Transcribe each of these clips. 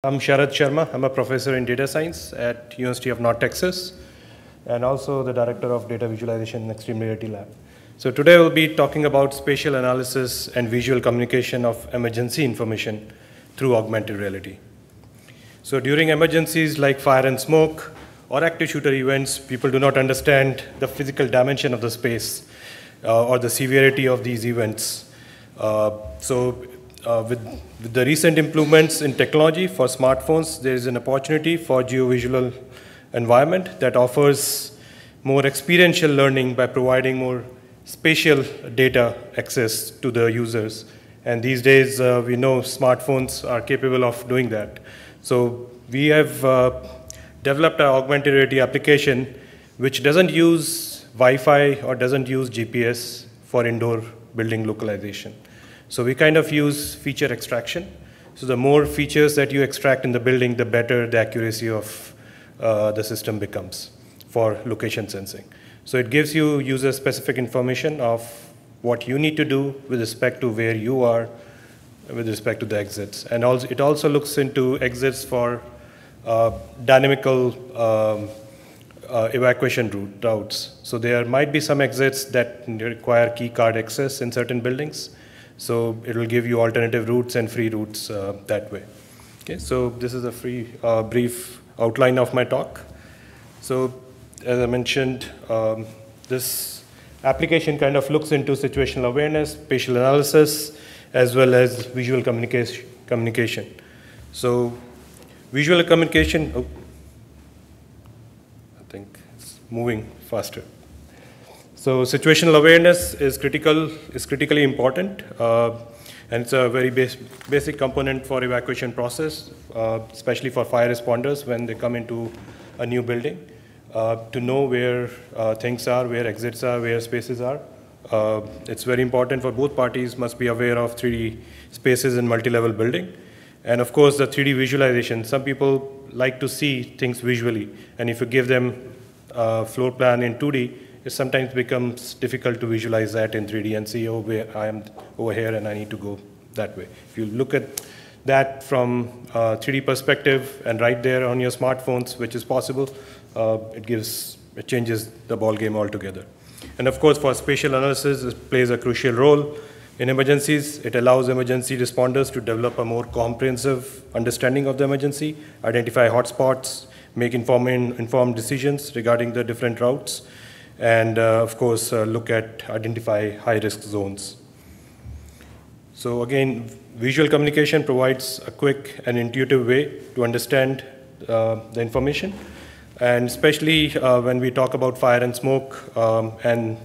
I'm Sharad Sharma. I'm a professor in data science at University of North Texas and also the director of data visualization in Extreme Reality Lab. So today we'll be talking about spatial analysis and visual communication of emergency information through augmented reality. So during emergencies like fire and smoke or active shooter events, people do not understand the physical dimension of the space or the severity of these events. With the recent improvements in technology for smartphones, there is an opportunity for geo-visual environment that offers more experiential learning by providing more spatial data access to the users. And these days, we know smartphones are capable of doing that. So we have developed an augmented reality application which doesn't use Wi-Fi or doesn't use GPS for indoor building localization. So we kind of use feature extraction. So the more features that you extract in the building, the better the accuracy of the system becomes for location sensing. So it gives you user-specific information of what you need to do with respect to where you are, with respect to the exits. And also, it also looks into exits for dynamical evacuation routes. So there might be some exits that require key card access in certain buildings. So it will give you alternative routes and free routes that way. Okay, so this is a brief outline of my talk. So as I mentioned, this application kind of looks into situational awareness, spatial analysis, as well as visual communication. So visual communication, I think it's moving faster. So situational awareness is critically important, and it's a very basic component for evacuation process, especially for fire responders when they come into a new building, to know where things are, where exits are, where spaces are. It's very important for both parties must be aware of 3D spaces in multi-level building. And of course, the 3D visualization. Some people like to see things visually, and if you give them a floor plan in 2D, it sometimes becomes difficult to visualize that in 3D and see, oh, where I am over here and I need to go that way. If you look at that from a 3D perspective and right there on your smartphones, which is possible, it changes the ball game altogether. And of course, for spatial analysis, it plays a crucial role in emergencies. It allows emergency responders to develop a more comprehensive understanding of the emergency, identify hotspots, make informed decisions regarding the different routes, and of course, identify high-risk zones. So again, visual communication provides a quick and intuitive way to understand the information. And especially when we talk about fire and smoke and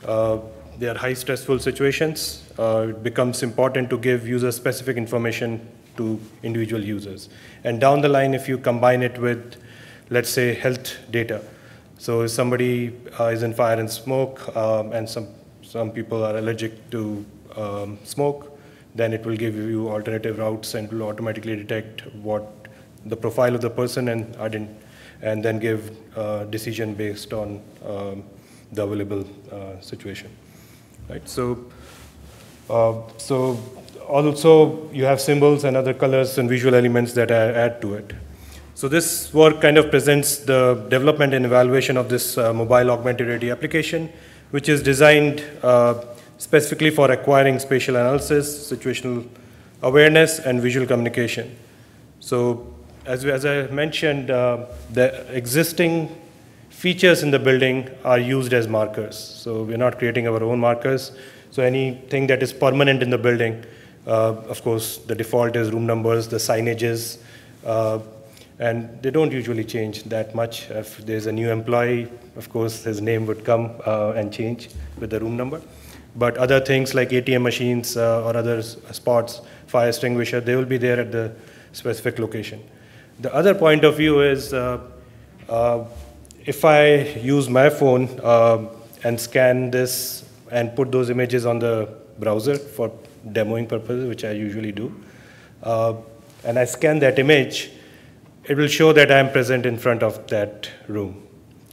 they are high stressful situations, it becomes important to give user-specific information to individual users. And down the line, if you combine it with, let's say, health data. So if somebody is in fire and smoke, and some people are allergic to smoke, then it will give you alternative routes and will automatically detect what the profile of the person and then give decision based on the available situation. Right. So also you have symbols and other colors and visual elements that add to it. So this work kind of presents the development and evaluation of this mobile augmented reality application, which is designed specifically for acquiring spatial analysis, situational awareness, and visual communication. So as I mentioned, the existing features in the building are used as markers. So we're not creating our own markers. So anything that is permanent in the building, of course, the default is room numbers, the signages, and they don't usually change that much. If there's a new employee, of course, his name would come and change with the room number. But other things like ATM machines or other spots, fire extinguisher, they will be there at the specific location. The other point of view is if I use my phone and scan this and put those images on the browser for demoing purposes, which I usually do, and I scan that image, it will show that I'm present in front of that room,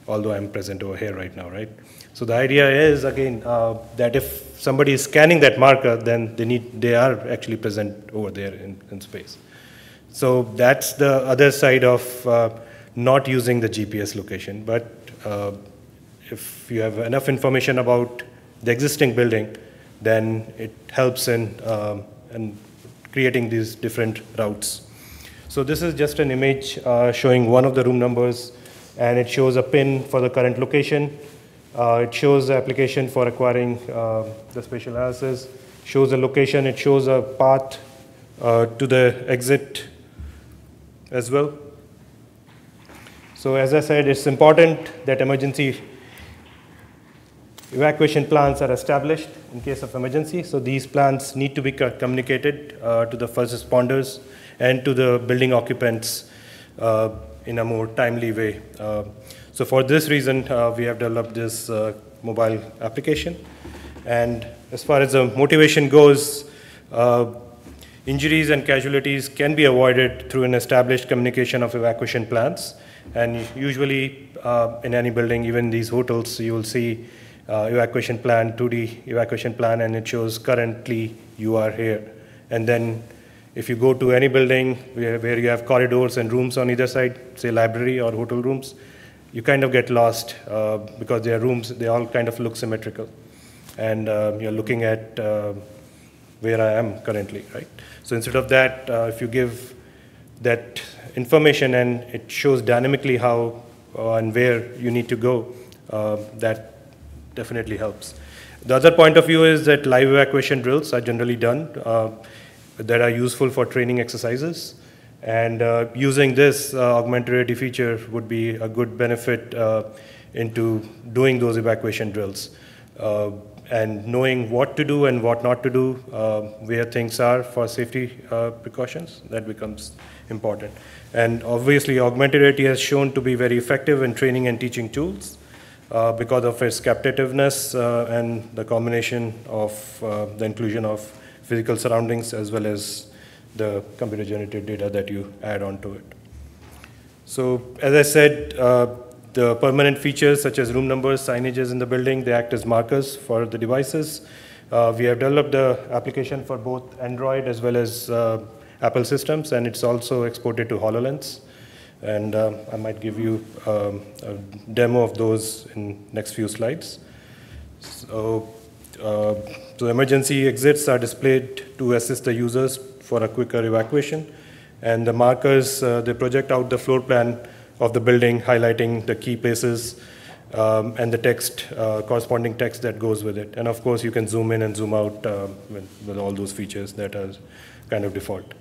although I'm present over here right now, right? So the idea is, again, that if somebody is scanning that marker, then they are actually present over there in space. So that's the other side of not using the GPS location. But if you have enough information about the existing building, then it helps in creating these different routes. So this is just an image showing one of the room numbers, and it shows a pin for the current location. It shows the application for acquiring the spatial analysis, shows the location, it shows a path to the exit as well. So as I said, it's important that emergency evacuation plans are established in case of emergency. So these plans need to be communicated to the first responders and to the building occupants in a more timely way. So for this reason, we have developed this mobile application. And as far as the motivation goes, injuries and casualties can be avoided through an established communication of evacuation plans. And usually in any building, even these hotels, you will see evacuation plan, 2D evacuation plan, and it shows currently you are here. And then if you go to any building where you have corridors and rooms on either side, say library or hotel rooms, you kind of get lost because their rooms, they all kind of look symmetrical. And you're looking at where I am currently, right? So instead of that, if you give that information and it shows dynamically how and where you need to go, that definitely helps. The other point of view is that live evacuation drills are generally done that are useful for training exercises. And using this augmented reality feature would be a good benefit into doing those evacuation drills. And knowing what to do and what not to do, where things are for safety precautions, that becomes important. And obviously, augmented reality has shown to be very effective in training and teaching tools because of its captativeness and the combination of the inclusion of physical surroundings as well as the computer-generated data that you add onto it. So as I said, the permanent features such as room numbers, signages in the building, they act as markers for the devices. We have developed the application for both Android as well as Apple systems, and it's also exported to HoloLens. And I might give you a demo of those in next few slides. So emergency exits are displayed to assist the users for a quicker evacuation. And the markers, they project out the floor plan of the building, highlighting the key places and the text, corresponding text that goes with it. And of course, you can zoom in and zoom out with all those features that are kind of default.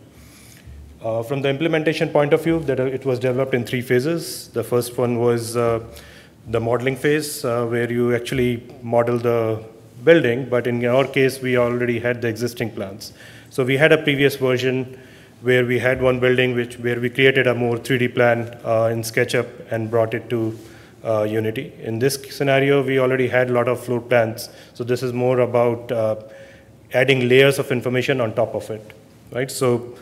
From the implementation point of view, it was developed in 3 phases. The first one was the modeling phase, where you actually model the building, but in our case, we already had the existing plans. So we had a previous version where we had one building where we created a more 3D plan in SketchUp and brought it to Unity. In this scenario, we already had a lot of floor plans. So this is more about adding layers of information on top of it, right? So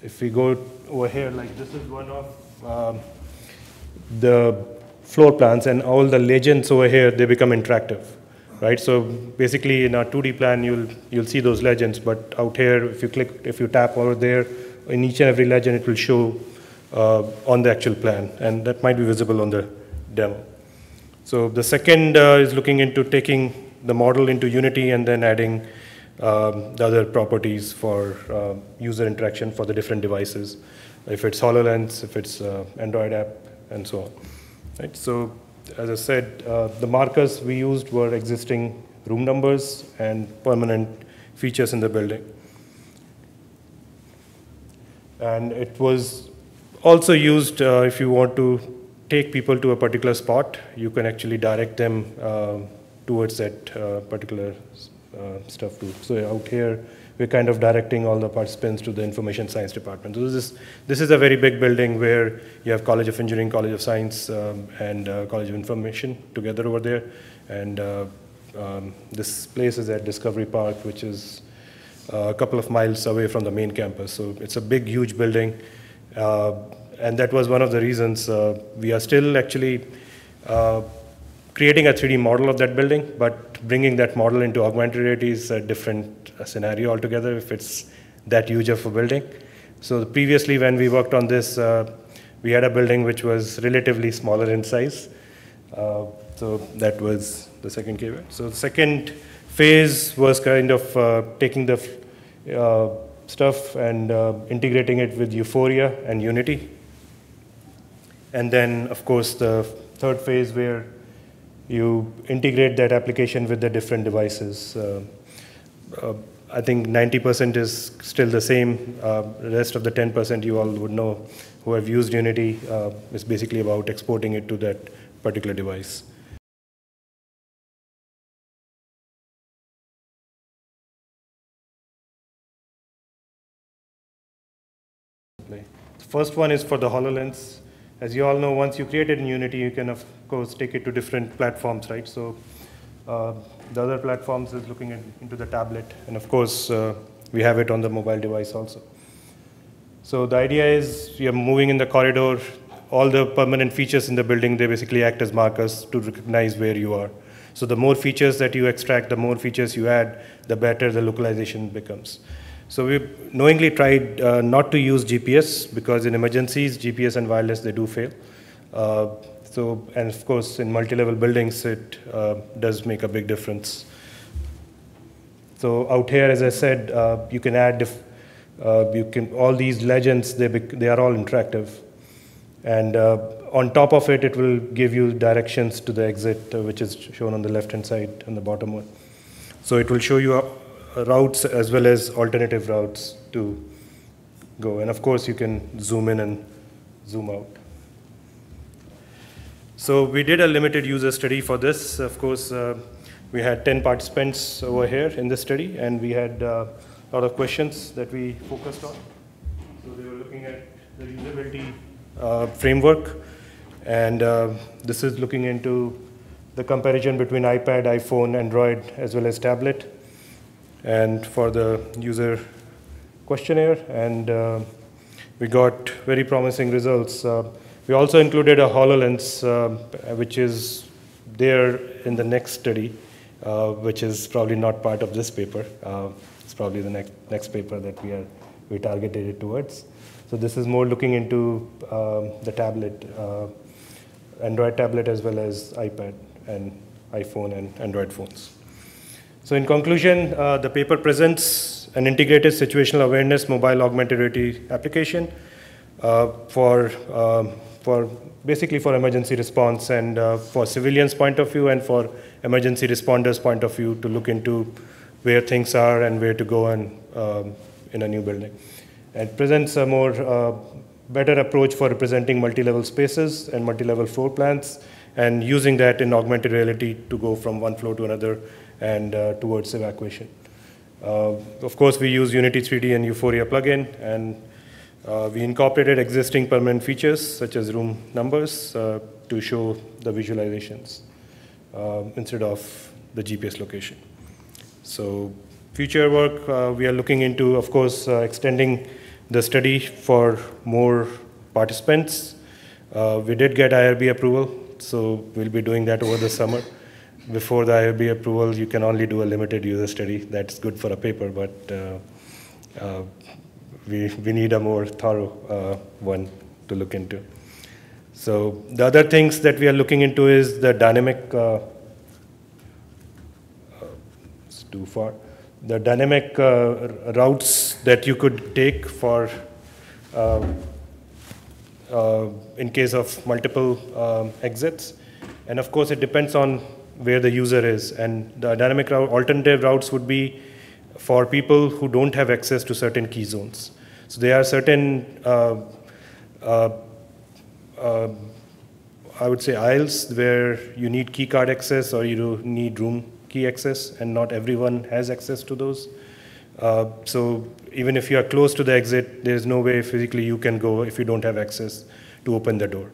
if we go over here, like this is one of the floor plans, and all the legends over here, they become interactive, right? So basically in a 2D plan, you'll see those legends, but out here, if you tap over there, in each and every legend, it will show on the actual plan, and that might be visible on the demo. So the second is looking into taking the model into Unity and then adding the other properties for user interaction for the different devices, if it's HoloLens, if it's Android app, and so on. Right? So as I said, the markers we used were existing room numbers and permanent features in the building. And it was also used if you want to take people to a particular spot, you can actually direct them towards that particular stuff too. So out here, we're kind of directing all the participants to the information science department. So this is a very big building where you have College of Engineering, College of Science, and College of Information together over there. And this place is at Discovery Park, which is a couple of miles away from the main campus. So it's a big, huge building. And that was one of the reasons we are still actually creating a 3D model of that building, but bringing that model into augmented reality is a different scenario altogether if it's that huge of a building. So previously when we worked on this, we had a building which was relatively smaller in size. So that was the second caveat. So the second phase was kind of taking the stuff and integrating it with Euphoria and Unity. And then, of course, the third phase where you integrate that application with the different devices. I think 90% is still the same. The rest of the 10% you all would know who have used Unity is basically about exporting it to that particular device. The first one is for the HoloLens. As you all know, once you create it in Unity, you can, of course, take it to different platforms, right? So the other platforms is looking into the tablet. And of course, we have it on the mobile device also. So the idea is you're moving in the corridor. All the permanent features in the building, they basically act as markers to recognize where you are. So the more features that you extract, the more features you add, the better the localization becomes. So we knowingly tried not to use GPS because in emergencies, GPS and wireless, they do fail. And of course, in multi-level buildings, it does make a big difference. So out here, as I said, you can add, all these legends, they are all interactive. And on top of it, it will give you directions to the exit, which is shown on the left-hand side on the bottom one. So it will show you routes as well as alternative routes to go. And of course, you can zoom in and zoom out. So we did a limited user study for this. Of course, we had 10 participants over here in the study, and we had a lot of questions that we focused on. So they were looking at the usability framework, and this is looking into the comparison between iPad, iPhone, Android, as well as tablet, and for the user questionnaire, and we got very promising results. We also included a HoloLens, which is there in the next study, which is probably not part of this paper. It's probably the next paper that we targeted it towards. So this is more looking into the tablet, Android tablet as well as iPad and iPhone and Android phones. So in conclusion, the paper presents an integrated situational awareness mobile augmented reality application basically for emergency response and for civilians' point of view and for emergency responders' point of view to look into where things are and where to go and in a new building. It presents a more better approach for representing multi-level spaces and multi-level floor plans and using that in augmented reality to go from one floor to another and towards evacuation. Of course, we use Unity 3D and Euphoria plugin, and we incorporated existing permanent features such as room numbers to show the visualizations instead of the GPS location. So future work, we are looking into, of course, extending the study for more participants. We did get IRB approval, so we'll be doing that over the summer. Before the IRB approval, you can only do a limited user study. That's good for a paper, but we need a more thorough one to look into. So the other things that we are looking into is the dynamic, it's too far, the dynamic routes that you could take for in case of multiple exits. And of course, it depends on where the user is. And the dynamic route, alternative routes would be for people who don't have access to certain key zones. So there are certain, I would say, aisles where you need key card access or you need room key access, and not everyone has access to those. So even if you are close to the exit, there's no way physically you can go if you don't have access to open the door.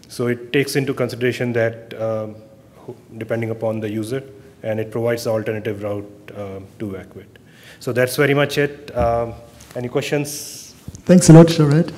So it takes into consideration that depending upon the user, and it provides the alternative route to evacuate. So that's very much it. Any questions? Thanks a lot, Jared.